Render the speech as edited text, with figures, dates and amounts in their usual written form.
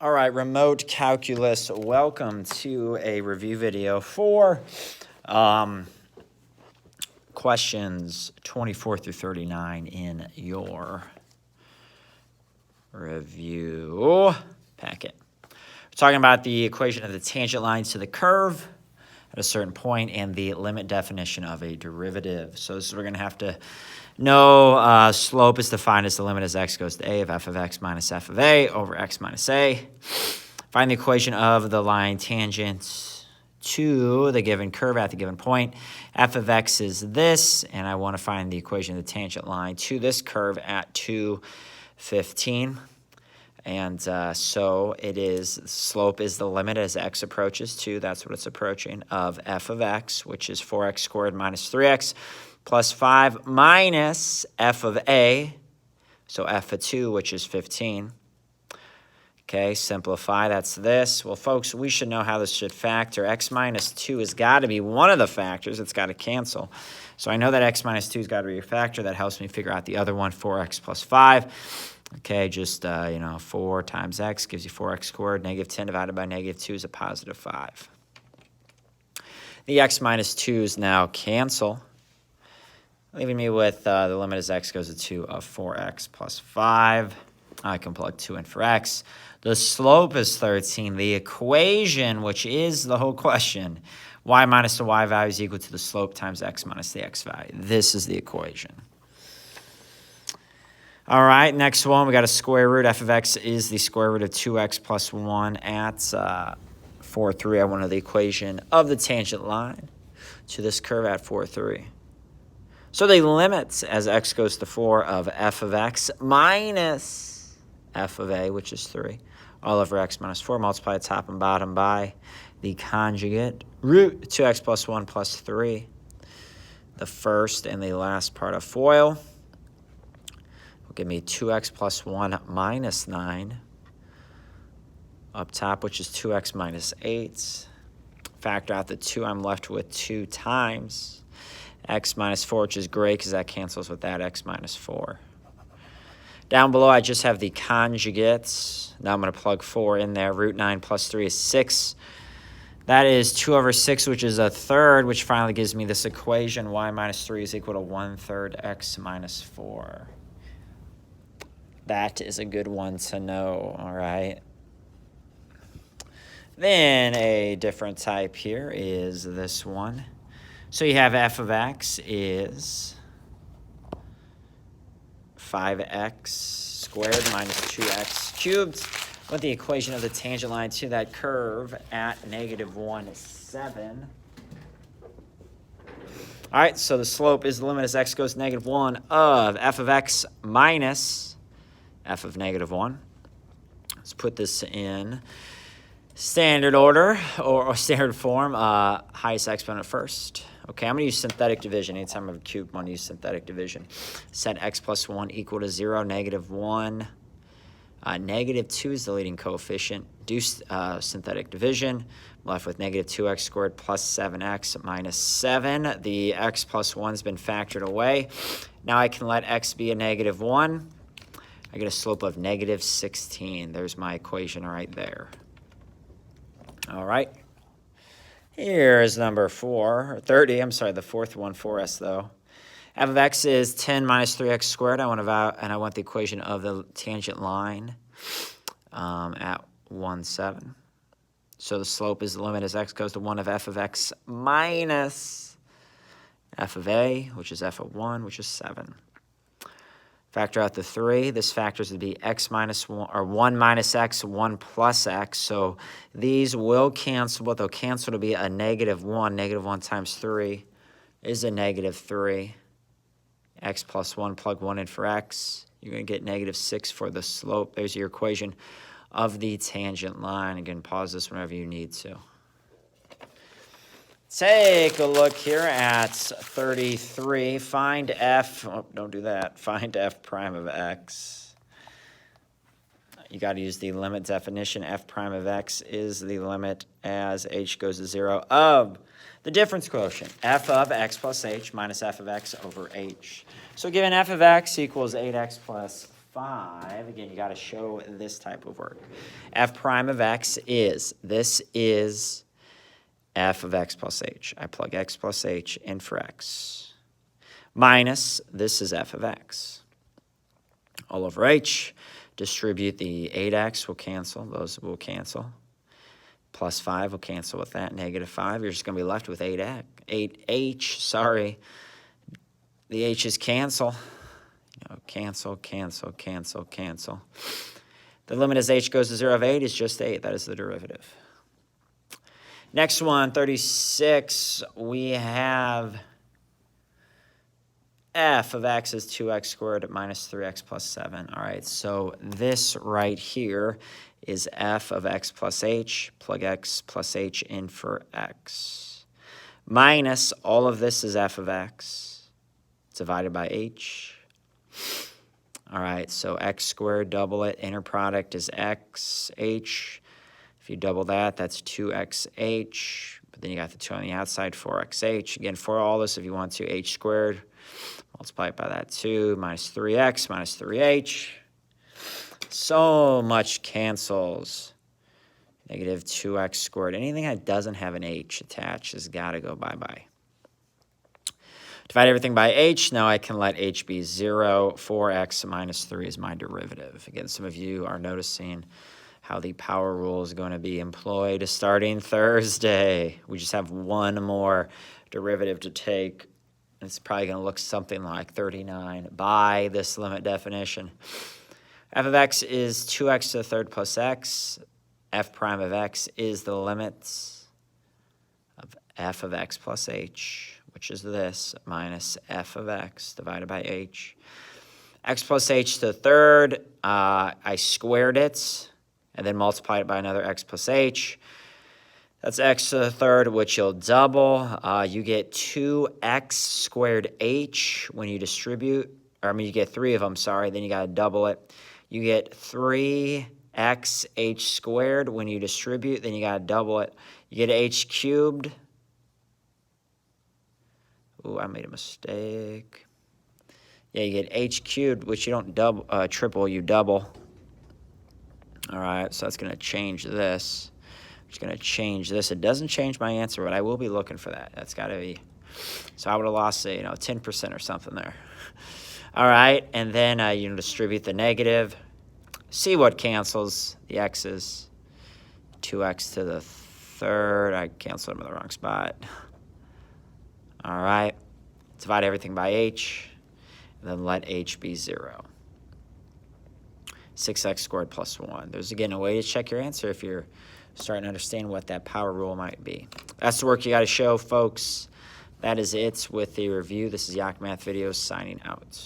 All right, remote calculus. Welcome to a review video for questions 24 through 39 in your review packet. We're talking about the equation of the tangent lines to the curve at a certain point and the limit definition of a derivative. So this is we're going to have to know slope is defined as the limit as x goes to a of f of x minus f of a over x minus a. Find the equation of the line tangent to the given curve at the given point. F of x is this, and I want to find the equation of the tangent line to this curve at 2:15. And so it is, slope is the limit as x approaches 2, that's what it's approaching, of f of x, which is 4x squared minus 3x plus 5 minus f of a, so f of 2, which is 15. Okay, simplify, that's this. Well, folks, we should know how this should factor. X minus 2 has got to be one of the factors. It's got to cancel. So I know that x minus 2 has got to be a factor. That helps me figure out the other one, 4x plus 5. Okay, just, 4 times x gives you 4x squared. Negative 10 divided by negative 2 is a positive 5. The x minus 2's now cancel, leaving me with the limit as x goes to 2 of 4x plus 5. I can plug 2 in for x. The slope is 13. The equation, which is the whole question, y minus the y value is equal to the slope times x minus the x value. This is the equation. All right, next one, we got a square root. F of x is the square root of 2x plus 1 at 4, 3. I wanted the equation of the tangent line to this curve at 4, 3. So the limits as x goes to 4 of f of x minus f of a, which is 3, all over x minus 4, multiply top and bottom by the conjugate root 2x plus 1 plus 3, the first and the last part of FOIL. Will give me 2x plus 1 minus 9 up top, which is 2x minus 8. Factor out the 2, I'm left with 2 times x minus 4, which is great because that cancels with that x minus 4. Down below, I just have the conjugates. Now I'm going to plug 4 in there. Root 9 plus 3 is 6. That is 2 over 6, which is a third, which finally gives me this equation. Y minus 3 is equal to 1/3 x minus 4. That is a good one to know, all right? Then a different type here is this one. So you have f of x is 5x squared minus 2x cubed with the equation of the tangent line to that curve at -1, 7. All right, so the slope is the limit as x goes to -1 of f of x minus f of -1. Let's put this in standard order or standard form, highest exponent first. Okay, I'm going to use synthetic division. Anytime I have a cube, I'm going to use synthetic division. Set x plus 1 equal to 0, -1. -2 is the leading coefficient. Do synthetic division. I'm left with -2x squared plus 7x minus 7. The x plus 1 has been factored away. Now I can let x be a -1. I get a slope of -16. There's my equation right there. All right. Here's number 30. I'm sorry, the fourth one for us, though. F of x is 10 minus 3x squared. I want the equation of the tangent line at 1, 7. So the slope is the limit as x goes to 1 of f of x minus f of a, which is f of 1, which is 7. Factor out the 3. This factors would be x minus 1, or 1 minus x, 1 plus x. So these will cancel, but they'll cancel to be a -1. -1 times 3 is a -3. X plus 1, plug 1 in for x. You're going to get -6 for the slope. There's your equation of the tangent line. Again, pause this whenever you need to. Take a look here at 33. Find f, oh, don't do that. Find f prime of x. You got to use the limit definition. F prime of x is the limit as h goes to 0 of the difference quotient, f of x plus h minus f of x over h. So given f of x equals 8x plus 5. Again, you got to show this type of work. F prime of x is, this is f of x plus h. I plug x plus h in for x. Minus, this is f of x. All over h, distribute the 8x will cancel. Those will cancel. Plus 5 will cancel with that. Negative 5, you're just going to be left with 8h. Sorry. The h's cancel. Cancel, cancel, cancel, cancel. The limit as h goes to 0 of 8 is just 8. That is the derivative. Next one, 36, we have f of x is 2x squared minus 3x plus 7. All right, so this right here is f of x plus h. Plug x plus h in for x. Minus all of this is f of x divided by h. All right, so x squared, double it. Inner product is x, h. If you double that, that's 2xh. But then you got the 2 on the outside, 4xh. Again, for all this, if you want to, h squared. Multiply it by that 2, minus 3x, minus 3h. So much cancels. Negative 2x squared. Anything that doesn't have an h attached has got to go bye-bye. Divide everything by h. Now I can let h be 0. 4x minus 3 is my derivative. Again, some of you are noticing how the power rule is going to be employed starting Thursday. We just have one more derivative to take. It's probably going to look something like 39 by this limit definition. F of x is 2x to the third plus x. F prime of x is the limits of f of x plus h, which is this, minus f of x divided by h. X plus h to the third, I squared it, and then multiplied it by another x plus h. That's x to the third, which you'll double. You get 2x squared h when you distribute. Or, I mean, you get 3 of them, sorry. Then you got to double it. You get 3x h squared when you distribute. Then you got to double it. You get h cubed. Ooh, I made a mistake. Yeah, you get h cubed, which you don't double, triple, you double. All right, so that's going to change this. I'm just going to change this. It doesn't change my answer, but I will be looking for that. That's got to be. So I would have lost, 10% or something there. All right, and then you distribute the negative. See what cancels the x's. 2x to the third. I canceled them in the wrong spot. All right, divide everything by h, and then let h be 0. 6x squared plus 1. There's, again, a way to check your answer if you're starting to understand what that power rule might be. That's the work you got to show, folks. That is it with the review. This is Yak Math Videos signing out.